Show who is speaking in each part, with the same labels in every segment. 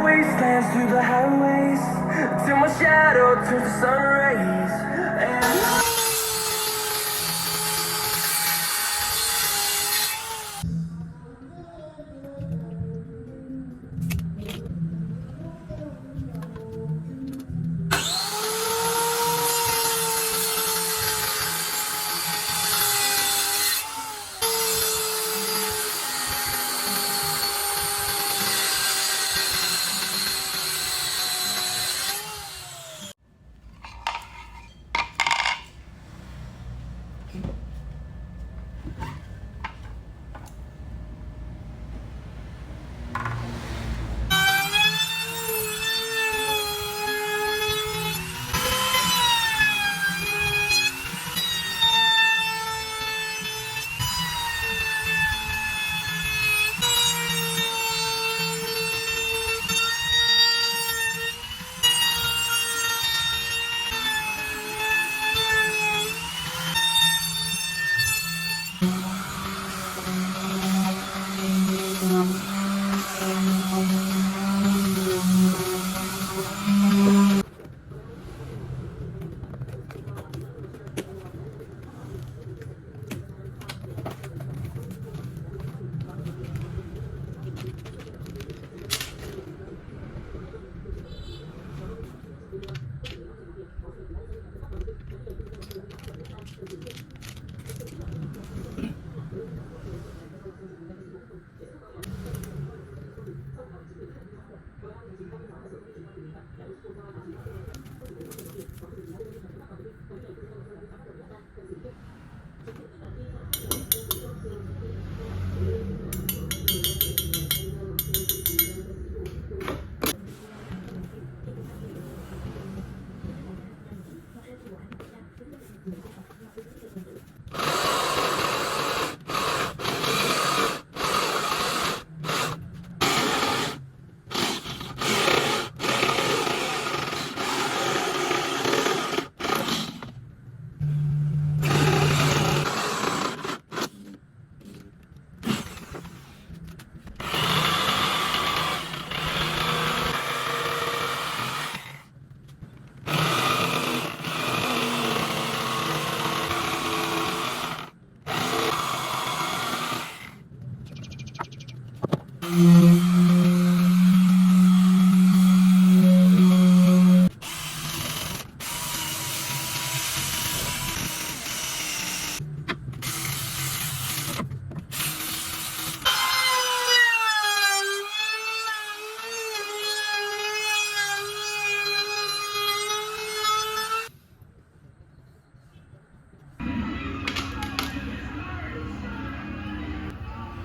Speaker 1: Wastelands through the highways, till my shadow turns to sun rays. And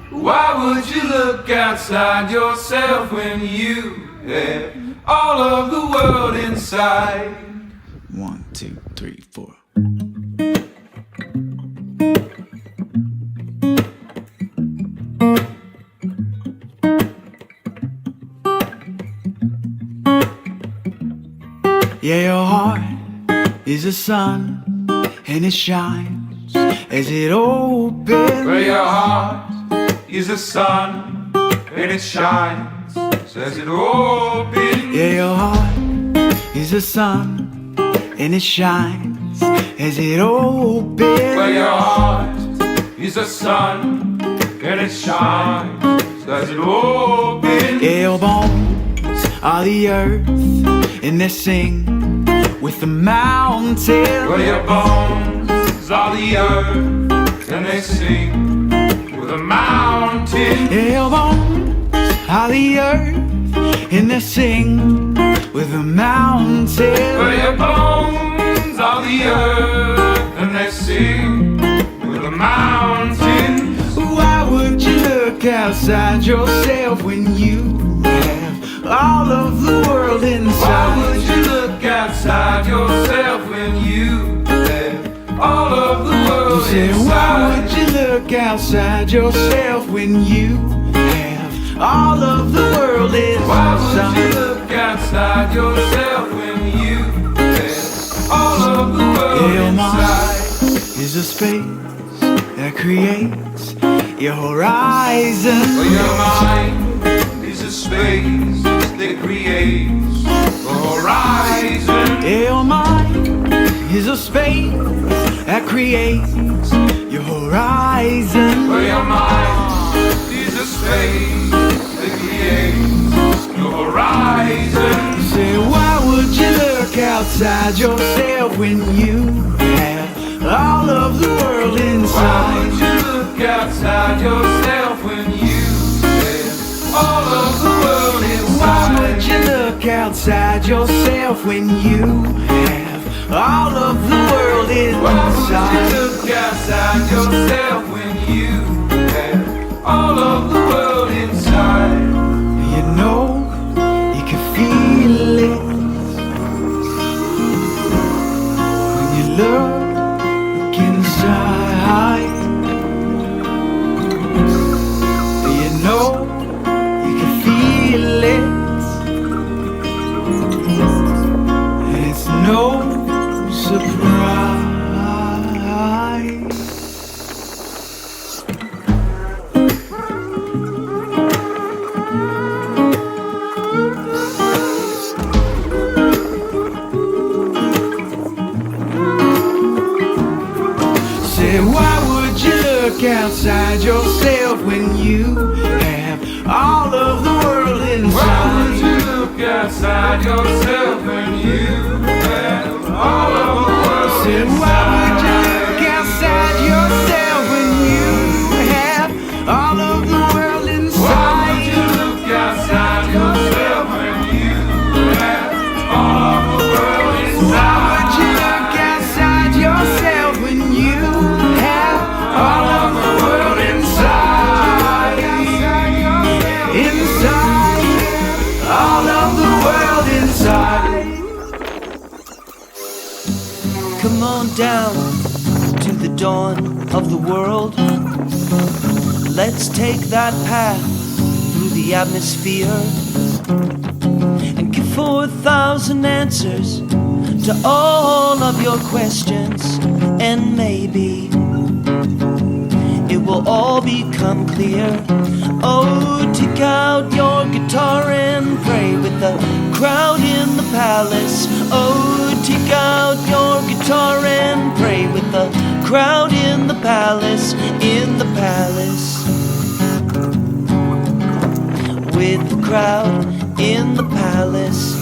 Speaker 2: why would you look outside yourself when you have all of the world inside?
Speaker 3: 1, 2, 3, 4. Yeah, your heart is a sun, and it shines as it opens.
Speaker 2: Well, your heart is the sun, and it shines as it opens.
Speaker 3: Yeah, your heart is the sun, and it shines as it opens.
Speaker 2: Well, your heart is the sun, and it shines as it opens.
Speaker 3: Yeah, your bones are the earth, and they sing with the mountains.
Speaker 2: Well, your bones are the earth, and they sing with the mountains.
Speaker 3: Yeah, your bones are the earth, and they sing with the mountains.
Speaker 2: Well, your bones are the earth, and they sing with the mountains.
Speaker 3: Why would you look outside yourself when you have all of the world inside?
Speaker 2: Why would you look outside yourself when you have all of the world
Speaker 3: Say,
Speaker 2: inside?
Speaker 3: why would you look outside yourself when you have all of the world inside?
Speaker 2: Why would you look outside yourself when you have all of the world
Speaker 3: Your mind
Speaker 2: inside?
Speaker 3: is a space that creates your horizon.
Speaker 2: Well, your mind is a space that creates the horizon.
Speaker 3: Your mind is a space that creates your horizon.
Speaker 2: Well, your mind is a space that creates your horizon.
Speaker 3: Say, why would you look outside yourself when you have all of the world inside?
Speaker 2: Why would you look outside yourself when you have all of the world inside?
Speaker 3: Why would you look outside yourself when you have all of the world inside?
Speaker 2: Why would you look outside yourself when you have all of the world inside?
Speaker 3: You know, you can feel it when you look inside. You know, you can feel it, and it's no surprise. Say, why would you look outside yourself when you have all of the world
Speaker 2: Why would
Speaker 3: inside?
Speaker 2: you look outside yourself when you have all of the world
Speaker 3: Say, why would you
Speaker 2: inside?
Speaker 3: look outside yourself when you have all of the world
Speaker 2: Why would
Speaker 3: inside?
Speaker 2: you look outside yourself when you have all of the world
Speaker 3: Why
Speaker 2: inside?
Speaker 3: would you look outside yourself when you have all of the world inside? Inside, all of the world inside.
Speaker 4: Come on down to the dawn of the world. Let's take that path through the atmosphere and give 4,000 answers to all of your questions, and maybe it will all become clear. Oh, take out your guitar and pray with the crowd in the palace. Oh, take out your guitar and pray with the crowd in the palace, in the palace. With the crowd in the palace.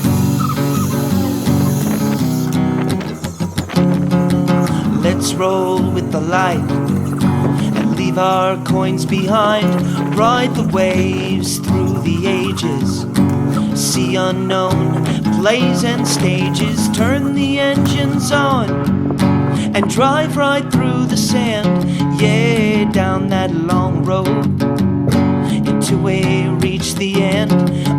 Speaker 4: Let's roll with the light and leave our coins behind. Ride the waves through the ages, see unknown plays and stages. Turn the engines on and drive right through the sand. Yeah, down that long road until we reach the end.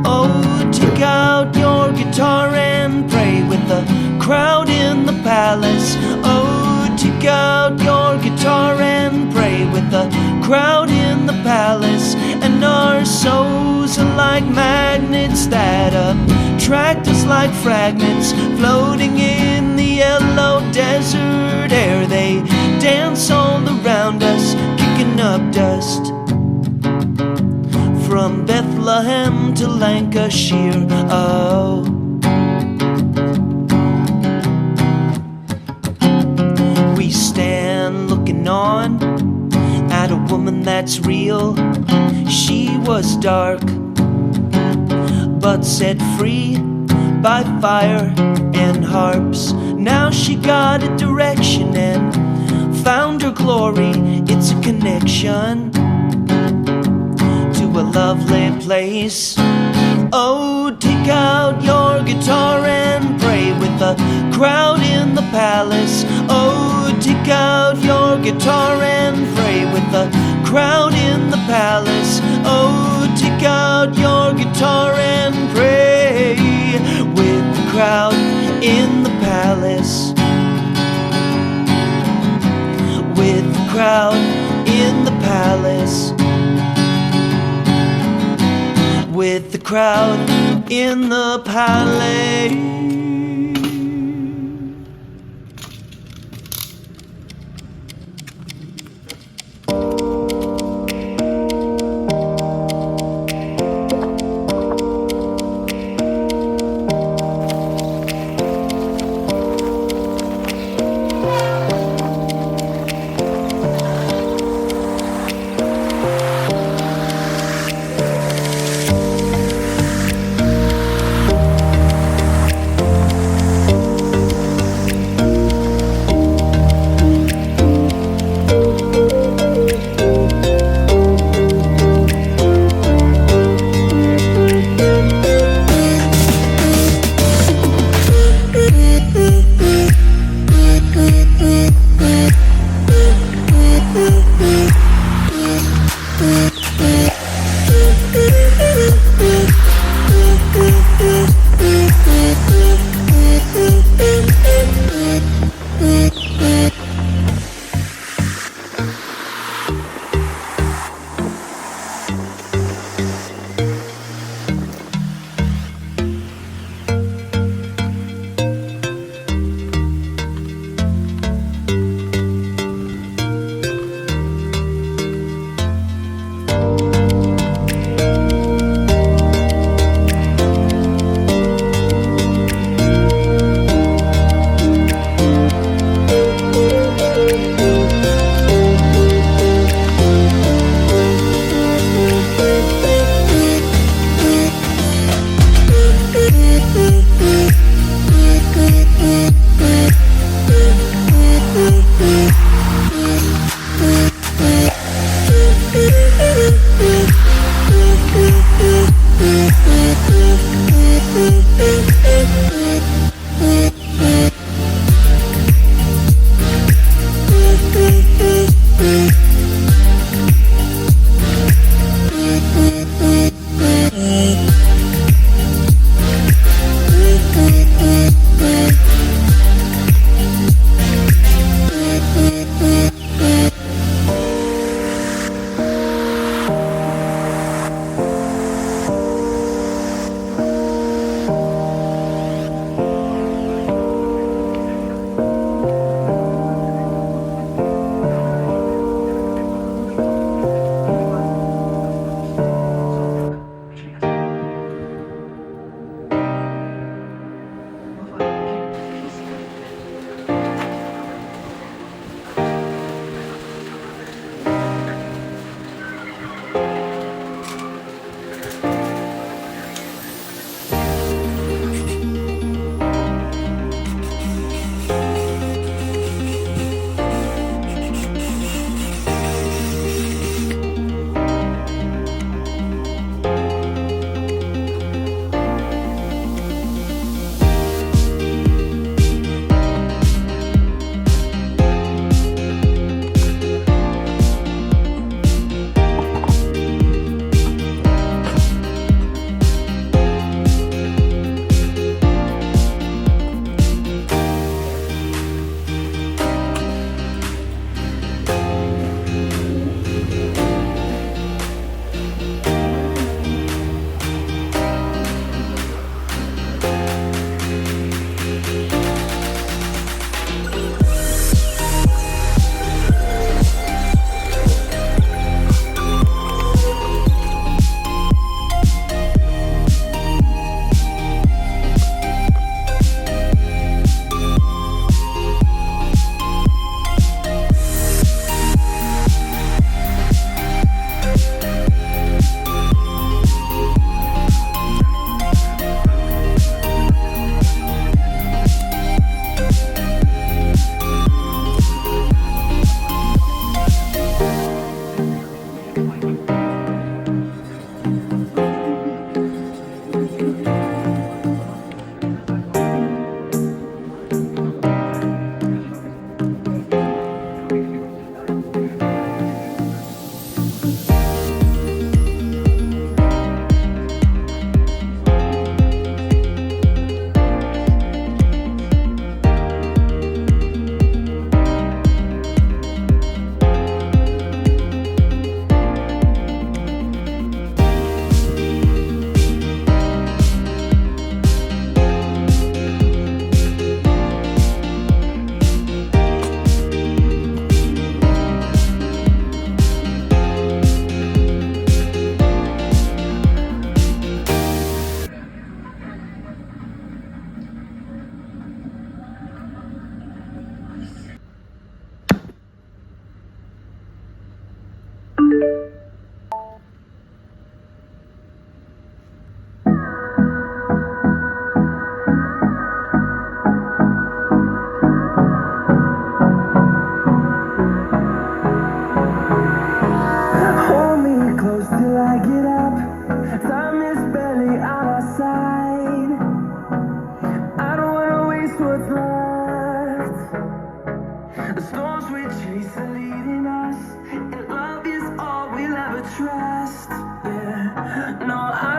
Speaker 4: Oh, take out your guitar and pray with the crowd in the palace. Oh, take out your guitar and pray with the crowd in the palace. And our souls are like magnets that attract us like fragments floating in the yellow desert air. They dance all around us, kicking up dust from Bethlehem to Lancashire. Oh, we stand looking on at a woman that's real. She was dark, but set free by fire and harps. Now she got a direction and found her glory. It's a connection to a lovely place. Oh, take out your guitar and pray with the crowd in the palace. Oh, take out your guitar and pray with the crowd in the palace. Oh, take out your guitar and pray with the crowd in the palace. With the crowd in the palace. With the crowd in the palace.
Speaker 1: No, I